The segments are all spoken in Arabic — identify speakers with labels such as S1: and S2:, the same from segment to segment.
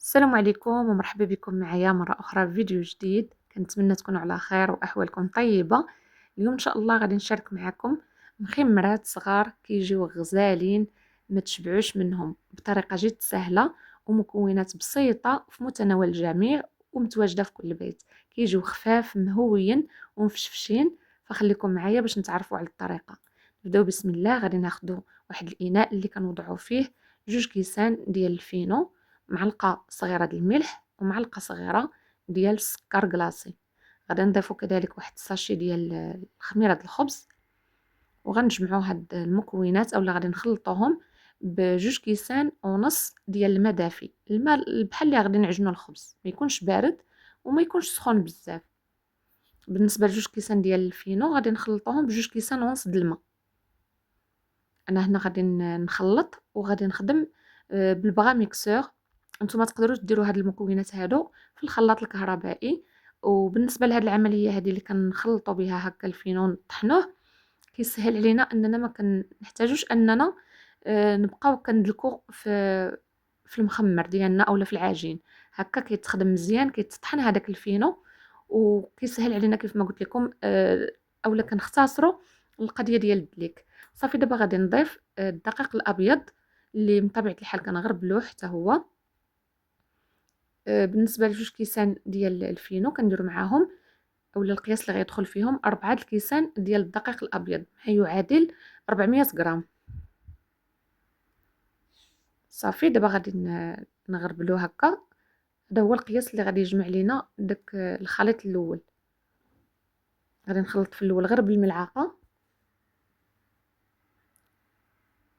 S1: السلام عليكم ومرحبا بكم معايا مرة أخرى في فيديو جديد. كنتمنى تكونوا على خير وأحوالكم طيبة. اليوم إن شاء الله غادي نشارك معكم مخمرات صغار كيجيو غزالين، ما تشبعوش منهم، بطريقة جد سهلة ومكونات بسيطة في متناول الجميع ومتواجدة في كل بيت. كيجيو خفاف مهويين ومفشفشين، فخليكم معايا باش نتعرفوا على الطريقة. نبداو بسم الله. غادي ناخدو واحد الإناء اللي كنوضعو فيه 2 كيسان ديال الفينو، معلقة صغيرة ديال الملح ومعلقة صغيرة ديال السكر كلاصي. غادي نضيفو كذلك واحد الساشي ديال خميرة الخبز، وغنجمعو هاد المكونات اولا غادي نخلطوهم ب2 كيسان ونص ديال الماء دافي. الماء بحال اللي غادي نعجنو الخبز، ما يكونش بارد وما يكونش سخون بزاف. بالنسبه ل2 كيسان ديال الفينو غادي نخلطوهم ب2 كيسان ونص د الماء. انا هنا غادي نخلط وغادي نخدم بالبغا ميكسور. نتوما تقدروا ديروا هاد المكونات هادو في الخلاط الكهربائي. وبالنسبه لهاد العمليه هذه اللي كنخلطوا بها هكا الفينو نطحنوه، كيسهل علينا اننا ما كنحتاجوش اننا نبقاو كندلكو في المخمر ديالنا اولا في العجين. هكا كيتخدم مزيان، كيتطحن هذاك الفينو وكيسهل علينا كيف ما قلت لكم. اولا كنختصروا القضيه ديال الدليك. صافي دابا غادي نضيف الدقيق الابيض اللي من طبيعه الحال كنغربلوه حتى هو. بالنسبه ل2 كيسان ديال الفينو كنديرو معاهم، اولا القياس اللي غيدخل فيهم 4 الكيسان ديال الدقيق الابيض، ما يعادل 400 غرام. صافي دابا غادي نغربلو هكا. هذا هو القياس اللي غادي يجمع لينا داك الخليط الاول. غادي نخلط في الاول غير بالملعقه،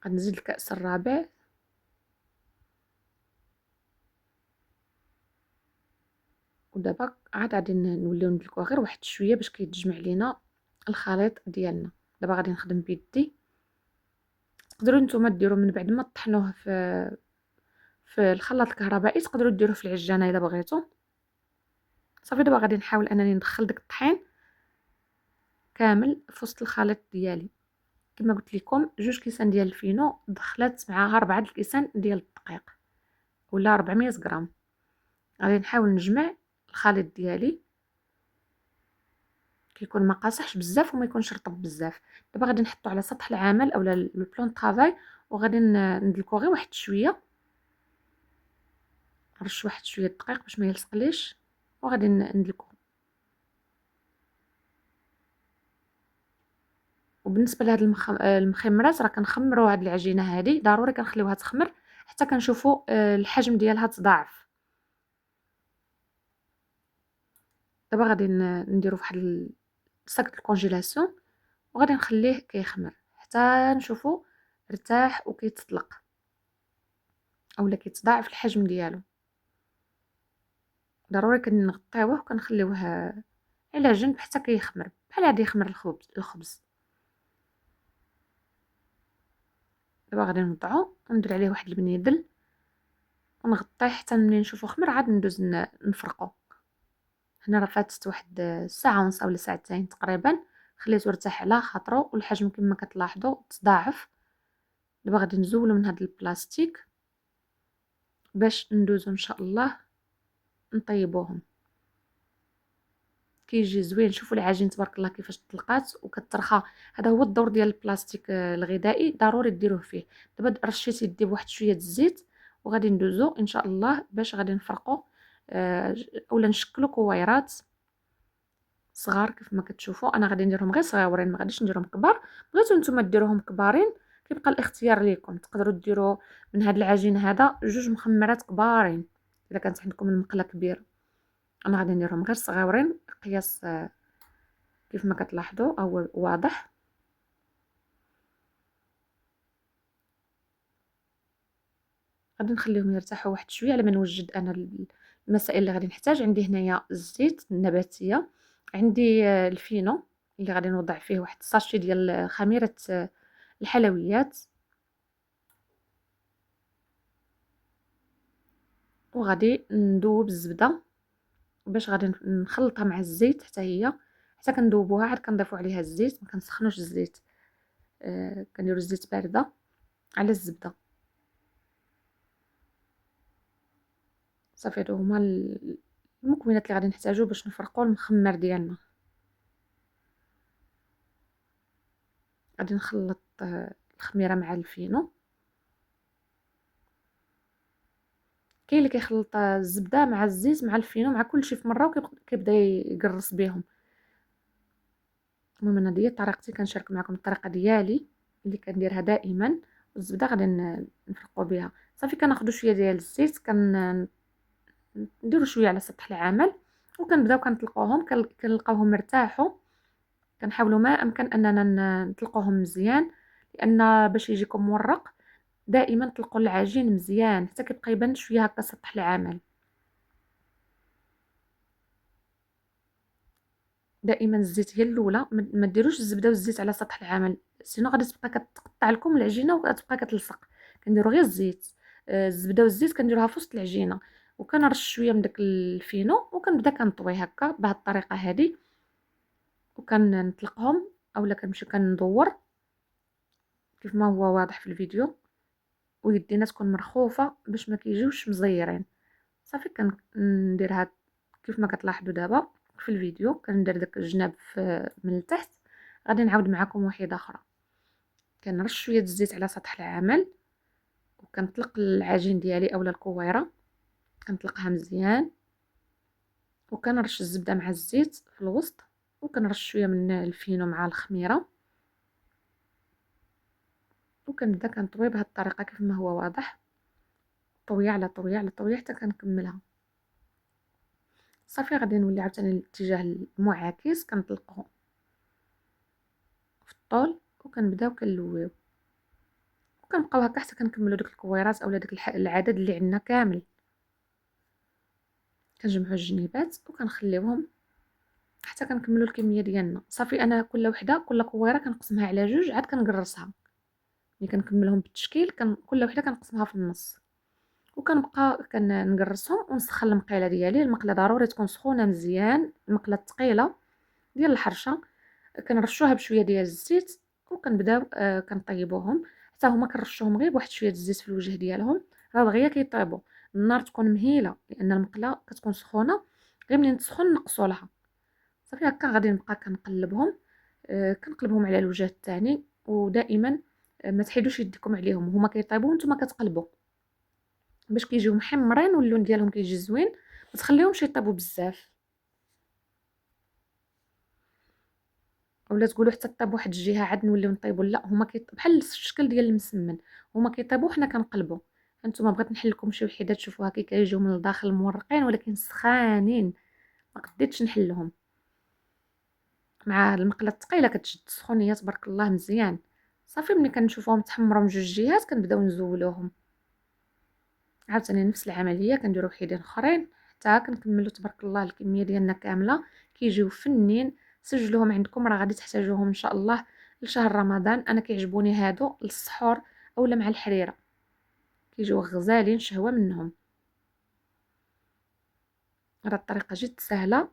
S1: غنزيد الكأس الرابع، ودابا عاد غادي نوليو ندلكوها غير واحد شويه باش كيتجمع لينا الخليط ديالنا. دابا غادي نخدم بيدي. تقدروا نتوما ديروا من بعد ما طحنوه في الخلاط الكهربائي، تقدروا ديروه في العجانه الا بغيتوا. صافي دابا غادي نحاول انني ندخل داك الطحين كامل في وسط الخليط ديالي. كما قلت لكم 2 كيسان ديال الفينو دخلت معاها 4 الكيسان ديال الدقيق ولا 400 غرام. غادي نحاول نجمع الخليط ديالي، كيكون ما قاصحش بزاف وما يكونش رطب بزاف. دابا غادي نحطو على سطح العمل اولا لو بلون طرافاي، وغادي ندلكو غير واحد شويه، نرش واحد شويه دقيق باش ما يلصقليش، وغادي ندلكو. وبالنسبه لهاد المخمرات راه كنخمروا هاد العجينه هادي ضروري كنخليوها تخمر حتى كنشوفوا الحجم ديالها تضاعف. دابا غادي نديرو فواحد الساك الكونجيلاسيون، وغادي نخليه كيخمر حتى نشوفوا ارتاح وكيتطلق اولا كيتضاعف الحجم ديالو. ضروري كنغطيوه وكنخليوه على جنب حتى كيخمر بحال هادي يخمر الخبز. دابا غادي نوضعو وندير عليه واحد البنيدل ونغطيه حتى ملي نشوفو خمر عاد ندوز نفرقو. هنا راه فاتت واحد ساعه ونص اولا ساعتين تقريبا، خليته يرتاح على خاطرو والحجم كما كتلاحظوا تضاعف. دابا غادي نزولو من هذا البلاستيك باش ندوزو ان شاء الله نطيبوهم. كيجي زوين. شوفوا العجين تبارك الله كيفاش طلقات وكترخى. هذا هو الدور ديال البلاستيك الغذائي، ضروري ديروه فيه. دابا رشيت يدي بواحد شويه الزيت وغادي ندوزو ان شاء الله باش غادي نفرقو اولا نشكلو كويرات صغار. كيف ما كتشوفوا انا غادي نديرهم غير صغيورين، ما غاديش نديرهم كبار. بغيتو نتوما ديروهم كبارين كيبقى الاختيار ليكم. تقدروا ديروا من هاد العجين هذا 2 مخمرات كبارين الا كانت عندكم المقله كبيره. انا غادي نديرهم غير صغيورين، قياس كيف ما كتلاحظوا هو واضح. غادي نخليهم يرتاحوا واحد شويه على ما نوجد انا المسائل اللي غادي نحتاج. عندي هنايا الزيت النباتيه، عندي الفينو اللي غادي نوضع فيه واحد الساشي ديال خميره الحلويات، وغادي ندوب الزبده باش غادي نخلطها مع الزيت حتى هي، حتى كندوبوها عاد كنضيفوا عليها الزيت. ما كنسخنوش الزيت، كنديروا الزيت بارده على الزبده. صافي هادو هما المكونات اللي غادي نحتاجو باش نفرقو المخمر ديالنا. غادي نخلط الخميره مع الفينو. كاين اللي كيخلط الزبده مع الزيت مع الفينو مع كلشي في مره وكيبدا يقرص بهم. المهم انا ديال طريقتي كنشارك معكم الطريقه ديالي اللي كنديرها دائما. الزبده غادي نفرقوا بها. صافي كناخذوا شويه ديال الزيت نديروا شويه على سطح العمل وكنبداو كنطلقوهم. كنلقاوهم ارتاحوا. كنحاولوا ما امكن اننا نطلقوهم مزيان لان باش يجيكم مورق دائما طلقوا العجين مزيان حتى كيبقى يبان شويه هكا سطح العمل. دائما الزيت هي الاولى. ما ديروش الزبده والزيت على سطح العمل سينو غادي تبقى كتقطع لكم العجينه وغتبقى كتلصق. كنديروا غير الزيت. الزبده والزيت كنديروها في وسط العجينه وكنرش شويه من داك الفينو وكنبدا كنطوي هكا بهذه الطريقه هذه وكنطلقهم اولا كنمشي كندور كيف ما هو واضح في الفيديو ويدينا تكون مرخوفه باش ما كيجيوش مزيرين. صافي كندير هاد كيف ما كتلاحظوا دابا في الفيديو كندير داك الجناب من التحت. غادي نعاود معكم وحده اخرى. كنرش شويه الزيت على سطح العمل وكنطلق العجين ديالي اولا الكويره كنطلقها مزيان وكنرش الزبده مع الزيت في الوسط وكنرش شويه من الفينو مع الخميره وكنبدا كنطوي بهذه الطريقه كيف ما هو واضح. طويه على طويه على طويه حتى كنكملها. صافي غادي نولي عاوتاني الاتجاه المعاكس كنطلقو في الطول وكنبداو كنلويو وكنبقاو هكا حتى كنكملوا ديك الكويرات اولا داك العدد اللي عندنا كامل. كنجمعوا الجنيبات وكنخليوهم حتى كنكملوا الكميه ديالنا. صافي انا كل وحده كل كويره كنقسمها على جوج عاد كنقرصها. ملي كنكملهم بالتشكيل كل وحده كنقسمها في النص وكنبقى كنقرصهم ونسخن المقيله ديالي. المقله ضروري تكون سخونه مزيان. المقله الثقيله ديال الحرشه كنرشوها بشويه ديال الزيت وكنبداو كنطيبوهم حتى هما كنرشوهم غير بواحد شويه الزيت في الوجه ديالهم راه دغيا كيطيبوا. النار تكون مهيله لان المقله كتكون سخونه. غير منين تسخن نقصوا لها. صافي هكا غادي نبقى كنقلبهم. كنقلبهم على الوجه الثاني ودائما ما تحيدوش يديكم عليهم هما كيطيبوا وانتم كتقلبوا باش كيجيو محمرين واللون ديالهم كيجي زوين. ما تخليهمش يطيبوا بزاف اولا تقولوا حتى طيب واحد الجهه عاد نوليو نطيبوا. لا هما بحال الشكل ديال المسمن. هما كيطيبوا حنا كنقلبوا. هانتوما بغيت نحل لكم شي وحيدات تشوفوها كي كيجيو من الداخل مورقين ولكن سخانين ما قديتش نحلهم. مع المقله الثقيله كتشد السخونيه تبارك الله مزيان. صافي ملي كنشوفوهم تحمروا من جوج جهات كنبداو نزولوهم. عاوتاني نفس العمليه كنديروا وحيدين اخرين حتى كنكملوا تبارك الله الكميه ديالنا كامله. كيجيو فنين. سجلوهم عندكم راه غادي تحتاجوهم ان شاء الله لشهر رمضان. انا كيعجبوني هادو للسحور اولا مع الحريره كيجيو غزالين شهوه منهم. راه الطريقه جد سهله.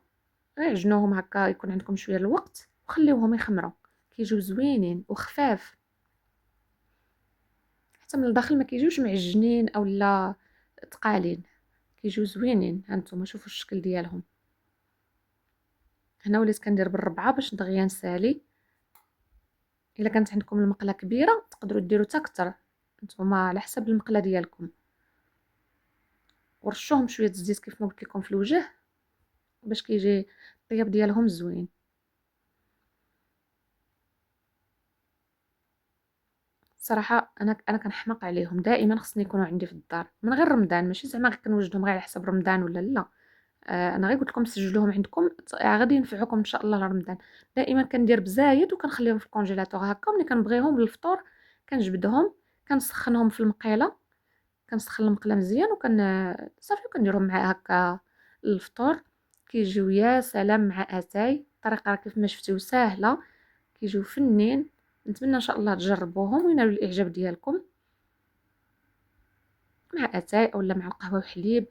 S1: غير عجنوهم هكا يكون عندكم شويه الوقت وخليوهم يخمروا. كيجيو زوينين وخفاف حتى من الداخل ما كيجيوش معجنين اولا ثقالين. كيجيو زوينين. هانتوما شوفوا الشكل ديالهم. هنا وليت كندير بالربعه باش دغيا نسالي. الا كانت عندكم المقله كبيره تقدروا ديروا حتى اكثر نتوما على حسب المقله ديالكم. ورشوهم شويه الزيت كيف ما قلت لكم في الوجه باش كيجي الطياب ديالهم زوين. صراحه انا كنحماق عليهم. دائما خصني يكونوا عندي في الدار من غير رمضان. ماشي زعما كنوجدهم غير على حسب رمضان ولا لا. انا غير قلت لكم سجلوهم عندكم غادي ينفعوكم ان شاء الله لرمضان. دائما كندير بزايد وكنخليهم في الكونجيلاتور هكا ملي كنبغيهم للفطور كنجبدهم كنسخنهم في المقيله. كنسخن المقله مزيان صافي كنديرهم مع هكا الفطور. كيجيو يا سلام مع اتاي. الطريقه راه كيف ما شفتيو ساهله. كيجيو فنين. نتمنى ان شاء الله تجربوهم وينالوا الاعجاب ديالكم مع اتاي اولا مع القهوه وحليب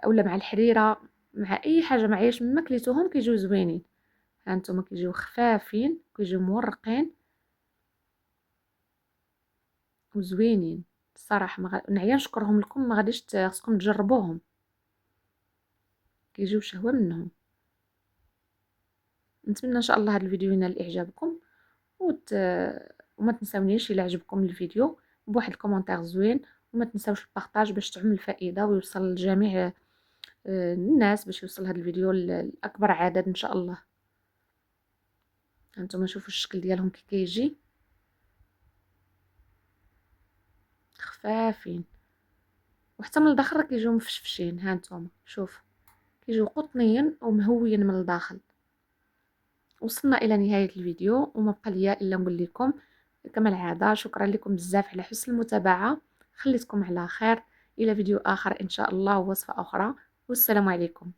S1: اولا مع الحريره مع اي حاجه معياش ما كليتوهم كيجيو زوينين. هانتوما كيجيو خفافين كيجيو مورقين وزوينين. الصراحه نعيا نشكرهم لكم. ما غاديش خصكم تجربوهم. كيجيو شهوة منهم. نتمنى ان شاء الله هذا الفيديو ينال اعجابكم وما تنساونيش الى عجبكم الفيديو بواحد الكومنتير زوين، وما تنساوش البارطاج باش تعم فائده ويوصل لجميع الناس، باش يوصل هذا الفيديو لاكبر عدد ان شاء الله. هانتوما شوفوا الشكل ديالهم كي كيجي خفافين، وحتى من الداخل راه كيجيو مفشفشين. هانتوما شوفوا كيجيو قطنيين ومهويين من الداخل. وصلنا الى نهايه الفيديو، وما بقى ليا الا نقول لكم كما العاده شكرا لكم بزاف على حسن المتابعه. خليتكم على خير، الى فيديو اخر ان شاء الله ووصفه اخرى، والسلام عليكم.